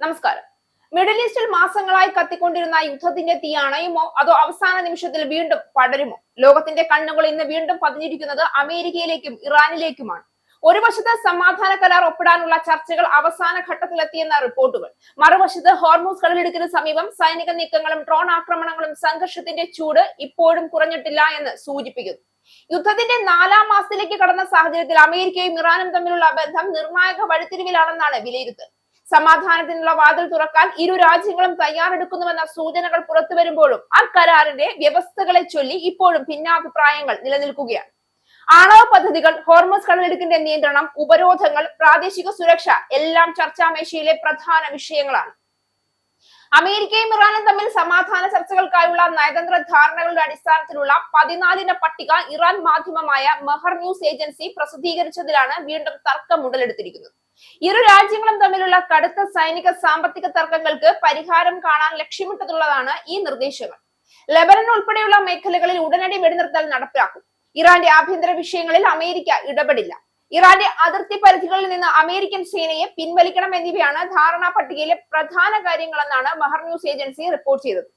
നമസ്കാരം. മിഡിൽ ഈസ്റ്റിൽ മാസങ്ങളായി കത്തിക്കൊണ്ടിരുന്ന യുദ്ധത്തിന്റെ തീ അണയുമോ അതോ അവസാന നിമിഷത്തിൽ വീണ്ടും പടരുമോ? ലോകത്തിന്റെ കണ്ണുകൾ ഇന്ന് വീണ്ടും പതിഞ്ഞിരിക്കുന്നത് അമേരിക്കയിലേക്കും ഇറാനിലേക്കുമാണ്. ഒരു വശത്ത് സമാധാന കരാർ ഒപ്പിടാനുള്ള ചർച്ചകൾ അവസാന ഘട്ടത്തിലെത്തിയെന്ന റിപ്പോർട്ടുകൾ, മറുവശത്ത് ഹോർമൂസ് കടലിടുക്കിന് സമീപം സൈനിക നീക്കങ്ങളും ഡ്രോൺ ആക്രമണങ്ങളും സംഘർഷത്തിന്റെ ചൂട് ഇപ്പോഴും കുറഞ്ഞിട്ടില്ല എന്ന് സൂചിപ്പിക്കുന്നു. യുദ്ധത്തിന്റെ 4ാം മാസത്തിലേക്ക് കടന്ന സാഹചര്യത്തിൽ അമേരിക്കയും ഇറാനും തമ്മിലുള്ള ബന്ധം നിർണായക വഴിത്തിരിവിലാണെന്നാണ് വിലയിരുത്തൽ. സമാധാനത്തിനുള്ള വാതിൽ തുറക്കാൻ ഇരു രാജ്യങ്ങളും തയ്യാറെടുക്കുന്നുവെന്ന സൂചനകൾ പുറത്തുവരുമ്പോഴും ആ കരാറിന്റെ വ്യവസ്ഥകളെ ചൊല്ലി ഇപ്പോഴും ഭിന്നാഭിപ്രായങ്ങൾ നിലനിൽക്കുകയാണ്. ആണവ പദ്ധതികൾ, ഹോർമൂസ് കടലിടുക്കിന്റെ നിയന്ത്രണം, ഉപരോധങ്ങൾ, പ്രാദേശിക സുരക്ഷ എല്ലാം ചർച്ചാമേശയിലെ പ്രധാന വിഷയങ്ങളാണ്. അമേരിക്കയും ഇറാനും തമ്മിൽ സമാധാന ചർച്ചകൾക്കായുള്ള നയതന്ത്ര ധാരണകളുടെ അടിസ്ഥാനത്തിലുള്ള 14 പട്ടിക ഇറാൻ മാധ്യമമായ മെഹർ ന്യൂസ് ഏജൻസി പ്രസിദ്ധീകരിച്ചതിലാണ് വീണ്ടും തർക്കം ഉടലെടുത്തിരിക്കുന്നത്. ഇരു രാജ്യങ്ങളും തമ്മിലുള്ള കടുത്ത സൈനിക സാമ്പത്തിക തർക്കങ്ങൾക്ക് പരിഹാരം കാണാൻ ലക്ഷ്യമിട്ടതുള്ളതാണ് ഈ നിർദ്ദേശങ്ങൾ. ലെബനൻ ഉൾപ്പെടെയുള്ള മേഖലകളിൽ ഉടനടി വെടിനിർത്തൽ നടപ്പിലാക്കും. ഇറാന്റെ ആഭ്യന്തര വിഷയങ്ങളിൽ അമേരിക്ക ഇടപെടില്ല. ഇറാന്റെ അതിർത്തി പരിധികളിൽ നിന്ന് അമേരിക്കൻ സേനയെ പിൻവലിക്കണം എന്നിവയാണ് ധാരണാ പട്ടികയിലെ പ്രധാന കാര്യങ്ങളെന്നാണ് മെഹർ ന്യൂസ് ഏജൻസി റിപ്പോർട്ട് ചെയ്തത്.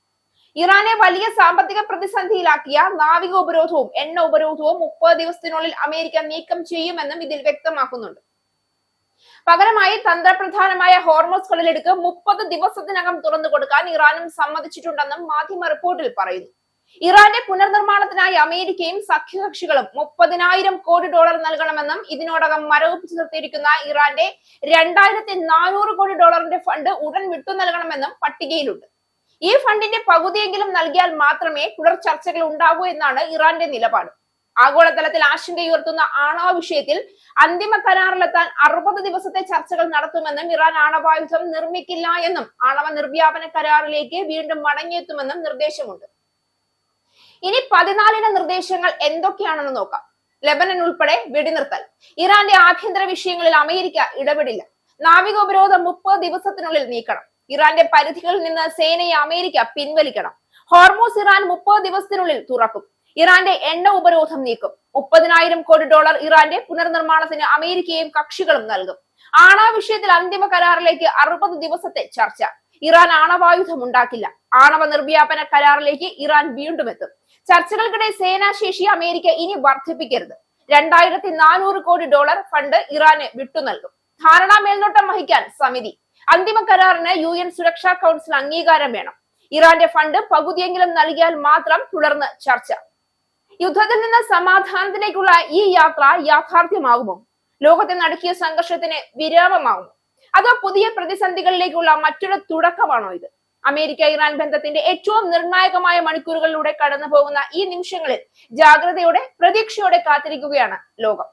ഇറാനെ വലിയ സാമ്പത്തിക പ്രതിസന്ധിയിലാക്കിയ നാവിക ഉപരോധവും എണ്ണ ഉപരോധവും 30 ദിവസത്തിനുള്ളിൽ അമേരിക്ക നീക്കം ചെയ്യുമെന്നും ഇതിൽ വ്യക്തമാക്കുന്നുണ്ട്. പകരമായി തന്ത്രപ്രധാനമായ ഹോർമൂസ് കടലിടുക്ക് 30 ദിവസത്തിനകം തുറന്നു കൊടുക്കാൻ ഇറാനും സമ്മതിച്ചിട്ടുണ്ടെന്നും മാധ്യമ റിപ്പോർട്ടിൽ പറയുന്നു. ഇറാന്റെ പുനർനിർമ്മാണത്തിനായി അമേരിക്കയും സഖ്യകക്ഷികളും $30,000 കോടി നൽകണമെന്നും ഇതിനോടകം മരവിപ്പിച്ചു നിർത്തിയിരിക്കുന്ന ഇറാന്റെ $2,400 കോടി ഫണ്ട് ഉടൻ വിട്ടു നൽകണമെന്നും പട്ടികയിലുണ്ട്. ഈ ഫണ്ടിന്റെ പകുതിയെങ്കിലും നൽകിയാൽ മാത്രമേ തുടർ ചർച്ചകൾ ഉണ്ടാകൂ എന്നാണ് ഇറാന്റെ നിലപാട്. ആഗോളതലത്തിൽ ആശങ്കയുയർത്തുന്ന ആണവ വിഷയത്തിൽ അന്തിമ കരാറിലെത്താൻ 60 ദിവസത്തെ ചർച്ചകൾ നടത്തുമെന്നും ഇറാൻ ആണവായുധം നിർമ്മിക്കില്ല എന്നും ആണവ നിർവ്യാപന കരാറിലേക്ക് വീണ്ടും മടങ്ങിയെത്തുമെന്നും നിർദ്ദേശമുണ്ട്. ഇനി 14 നിർദ്ദേശങ്ങൾ എന്തൊക്കെയാണെന്ന് നോക്കാം. ലെബനൻ ഉൾപ്പെടെ വെടിനിർത്തൽ. ഇറാന്റെ ആഭ്യന്തര വിഷയങ്ങളിൽ അമേരിക്ക ഇടപെടില്ല. നാവിക ഉപരോധം 30 ദിവസത്തിനുള്ളിൽ നീക്കണം. ഇറാന്റെ പരിധികളിൽ നിന്ന് സേനയെ അമേരിക്ക പിൻവലിക്കണം. ഹോർമൂസ് ഇറാൻ 30 ദിവസത്തിനുള്ളിൽ തുറക്കും. ഇറാന്റെ എണ്ണ ഉപരോധം നീക്കും. $30,000 കോടി ഇറാന്റെ പുനർനിർമ്മാണത്തിന് അമേരിക്കയും കക്ഷികളും നൽകും. ആണവ വിഷയത്തിൽ അന്തിമ കരാറിലേക്ക് 60 ദിവസത്തെ ചർച്ച. ഇറാൻ ആണവായുധം ഉണ്ടാക്കില്ല. ആണവ നിർവ്യാപന കരാറിലേക്ക് ഇറാൻ വീണ്ടും എത്തും. ചർച്ചകൾക്കിടെ സേനാശേഷി അമേരിക്ക ഇനി വർദ്ധിപ്പിക്കരുത്. $2,400 കോടി ഫണ്ട് ഇറാന് വിട്ടു നൽകും. ധാരണാ മേൽനോട്ടം വഹിക്കാൻ സമിതി. അന്തിമ കരാറിന് UN സുരക്ഷാ കൗൺസിൽ അംഗീകാരം വേണം. ഇറാന്റെ ഫണ്ട് പകുതിയെങ്കിലും നൽകിയാൽ മാത്രം തുടർന്ന് ചർച്ച. യുദ്ധത്തിൽ നിന്ന് സമാധാനത്തിലേക്കുള്ള ഈ യാത്ര യാഥാർത്ഥ്യമാകുമോ? ലോകത്തെ നടുക്കിയ സംഘർഷത്തിന് വിരാമമാകുമോ? അതോ പുതിയ പ്രതിസന്ധികളിലേക്കുള്ള മറ്റൊരു തുടക്കമാണോ ഇത്? അമേരിക്ക ഇറാൻ ബന്ധത്തിന്റെ ഏറ്റവും നിർണായകമായ മണിക്കൂറുകളിലൂടെ കടന്നു പോകുന്ന ഈ നിമിഷങ്ങളിൽ ജാഗ്രതയോടെ, പ്രതീക്ഷയോടെ കാത്തിരിക്കുകയാണ് ലോകം.